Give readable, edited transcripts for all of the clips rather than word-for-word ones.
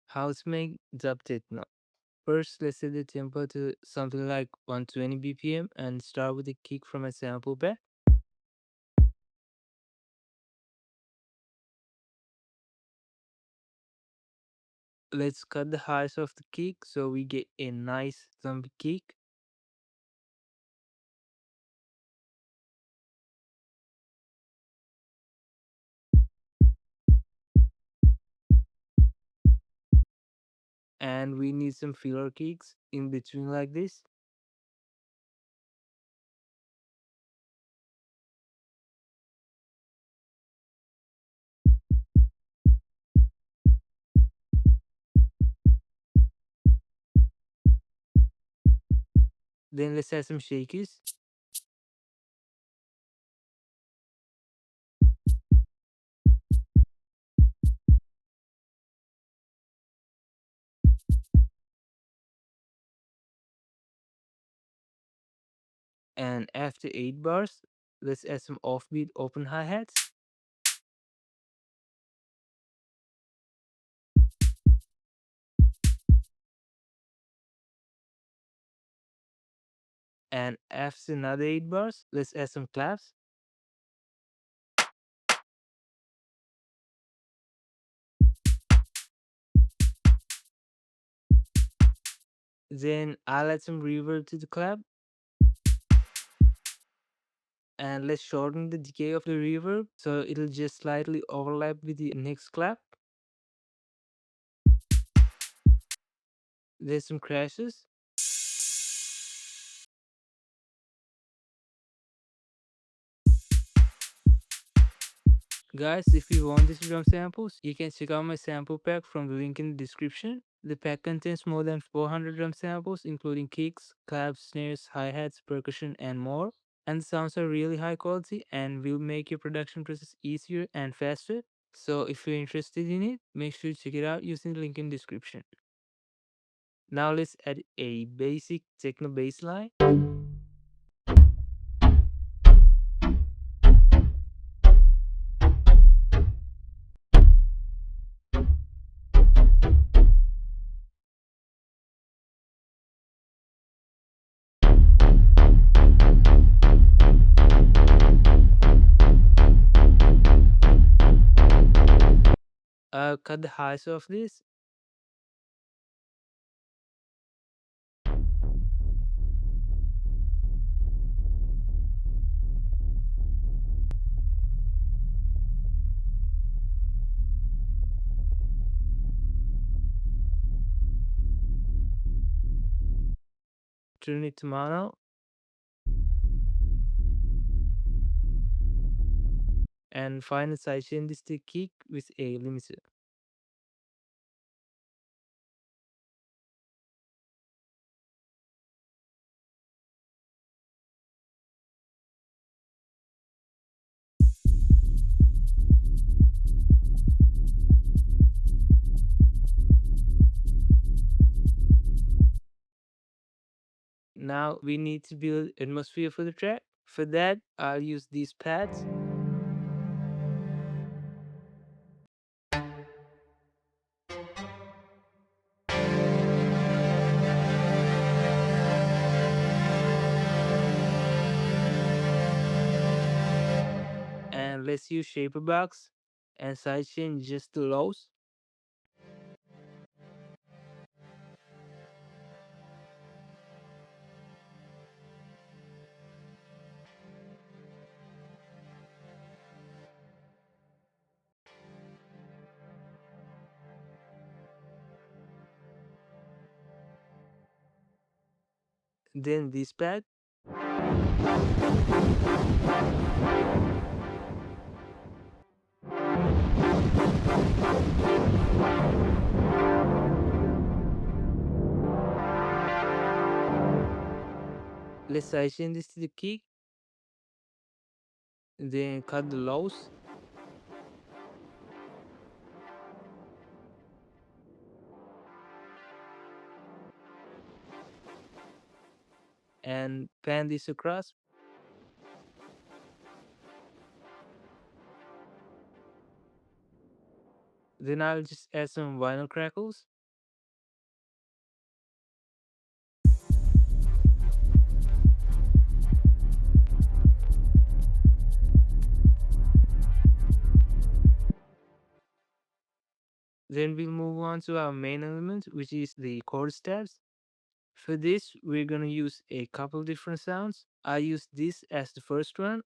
How to make Dub Techno. First, let's set the tempo to something like 120 BPM and start with a kick from a sample pack. Let's cut the highs of the kick so we get a nice zombie kick. And we need some filler kicks in between like this. Then let's add some shakers. And after 8 bars, let's add some offbeat open hi-hats. And after another 8 bars, let's add some claps. Then I'll add some reverb to the clap. And let's shorten the decay of the reverb so it'll just slightly overlap with the next clap. There's some crashes. Guys, if you want these drum samples, you can check out my sample pack from the link in the description. The pack contains more than 400 drum samples, including kicks, claps, snares, hi-hats, percussion, and more. And the sounds are really high quality and will make your production process easier and faster. So if you're interested in it, make sure to check it out using the link in the description. Now let's add a basic techno bass line. Cut the highs of this. Turn it to mono. And find a sidechain distinct kick with a limiter. Now we need to build atmosphere for the track. For that, I'll use these pads. And let's use shaper box and sidechain just the lows. Then this pad. Let's sidechain this to the kick. Then cut the lows. And pan this across. Then I'll just add some vinyl crackles. Then we'll move on to our main element, which is the chords tabs. For this, we're gonna use a couple different sounds. I use this as the first one.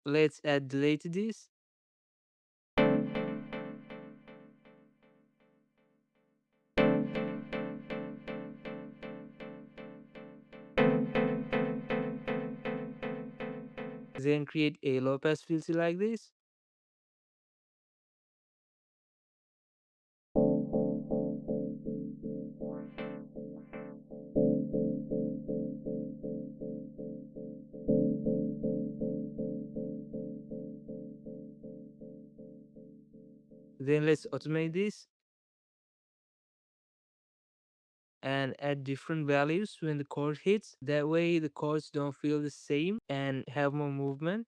Let's add delay to this. Then create a low pass filter like this. Then let's automate this and add different values when the chord hits. That way the chords don't feel the same and have more movement.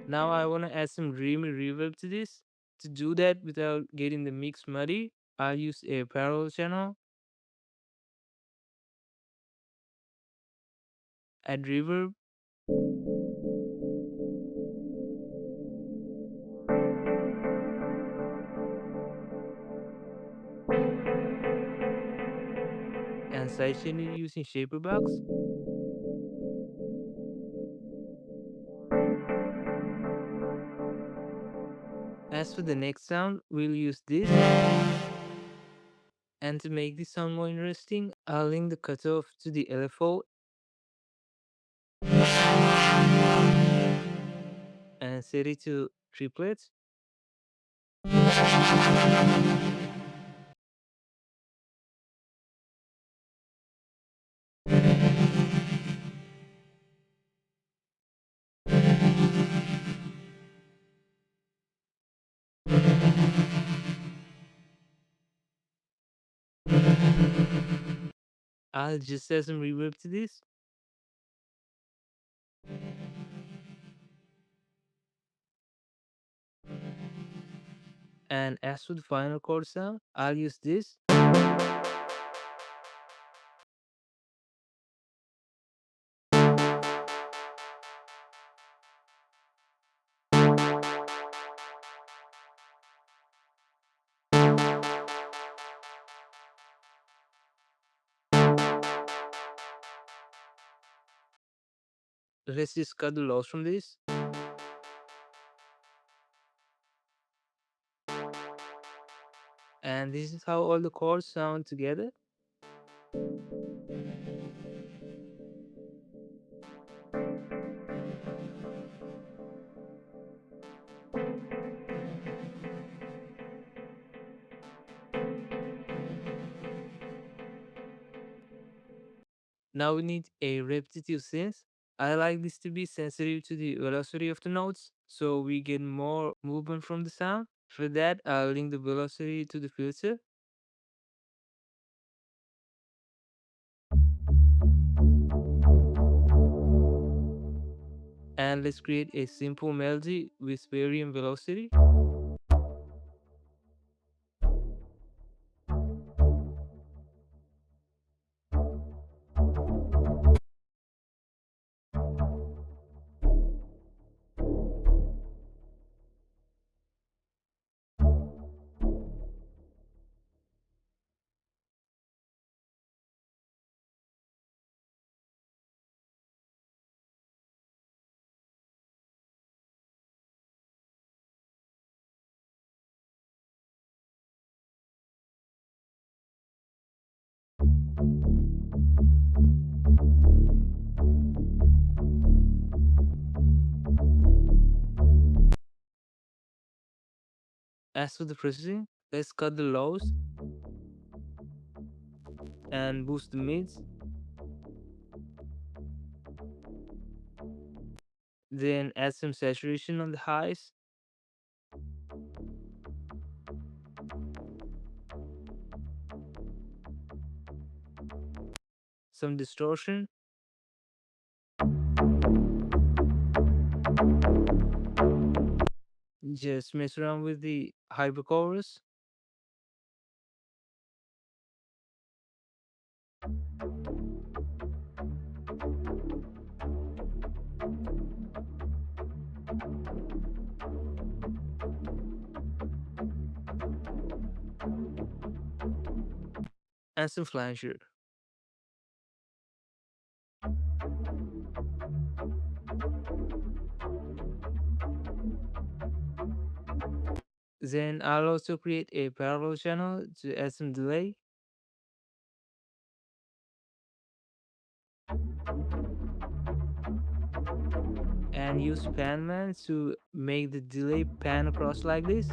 Now I want to add some dreamy reverb to this. To do that without getting the mix muddy, I'll use a parallel channel, add reverb, and sidechain it using shaper box. As for the next sound, we'll use this. And to make this sound more interesting, I'll link the cutoff to the LFO and set it to triplets. I'll just add some reverb to this. And as for the final chord sound, I'll use this. Let's just cut the loss from this. And this is how all the chords sound together. Now we need a repetitive synth. I like this to be sensitive to the velocity of the notes, so we get more movement from the sound. For that, I'll link the velocity to the filter. And let's create a simple melody with varying velocity. As for the processing, let's cut the lows. and boost the mids. Then add some saturation on the highs, some distortion, just mess around with the hyperchorus, and some flanger. Then I'll also create a parallel channel to add some delay, and use panman to make the delay pan across like this.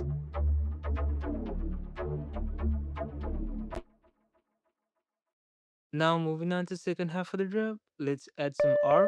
Now moving on to second half of the drop, let's add some arps.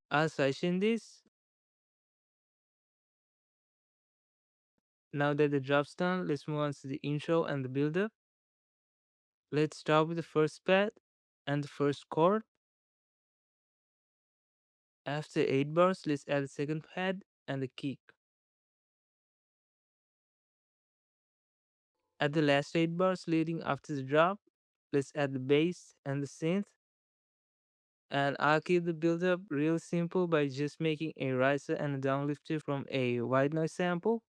I'll sidechain this. Now that the drop's done, let's move on to the intro and the build-up. Let's start with the first pad and the first chord. After 8 bars, let's add the second pad and the kick. At the last 8 bars leading after the drop, let's add the bass and the synth. And I'll keep the build-up real simple by just making a riser and a downlifter from a white noise sample.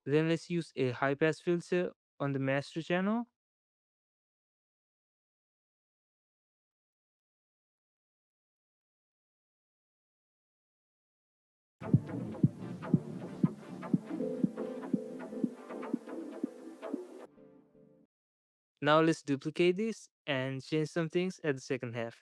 Then let's use a high-pass filter on the master channel. Now let's duplicate this and change some things at the second half.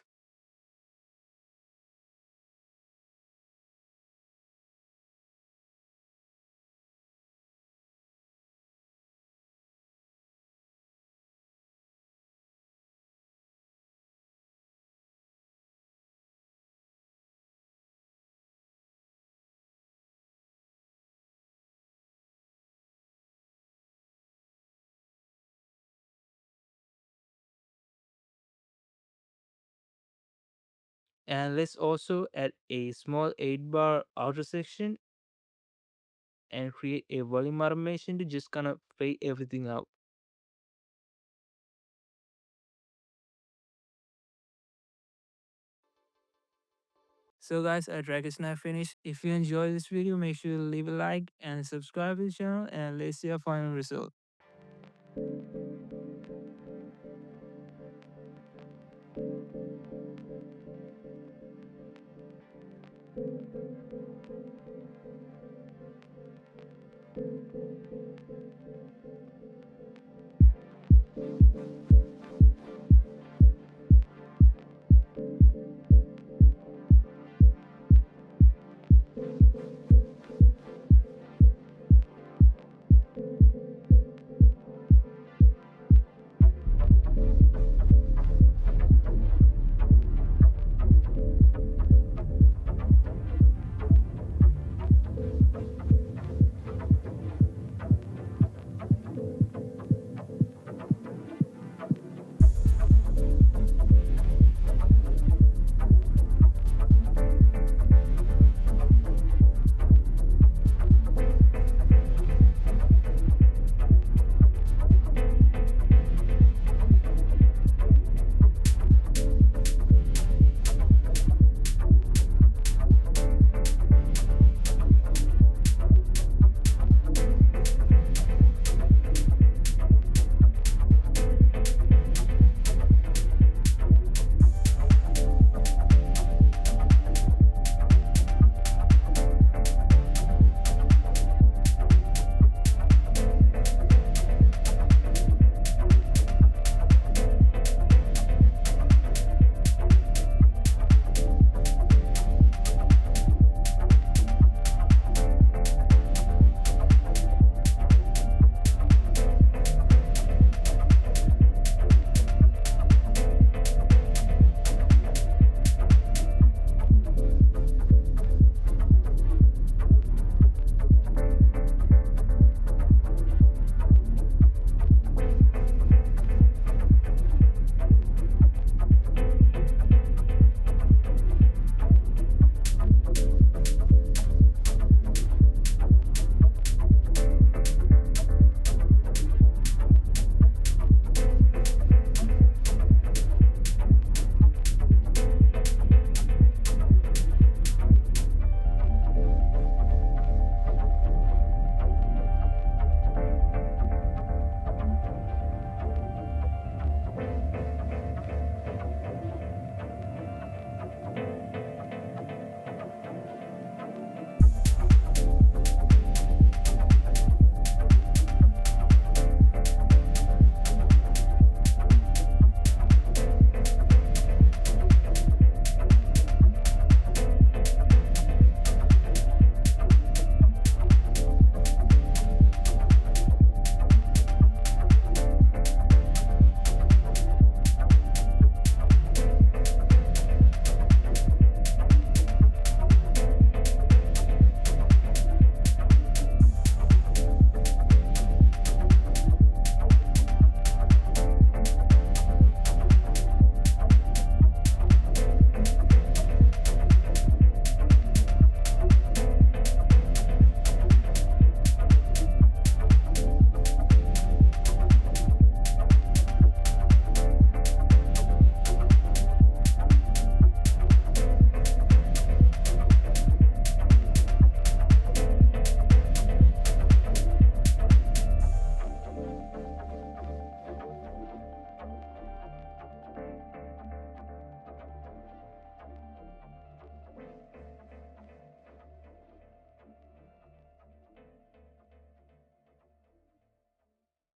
And let's also add a small 8 bar outer section and create a volume automation to just kind of fade everything out. So guys, our track is now finished. If you enjoyed this video, make sure to leave a like and subscribe to the channel, and let's see our final result.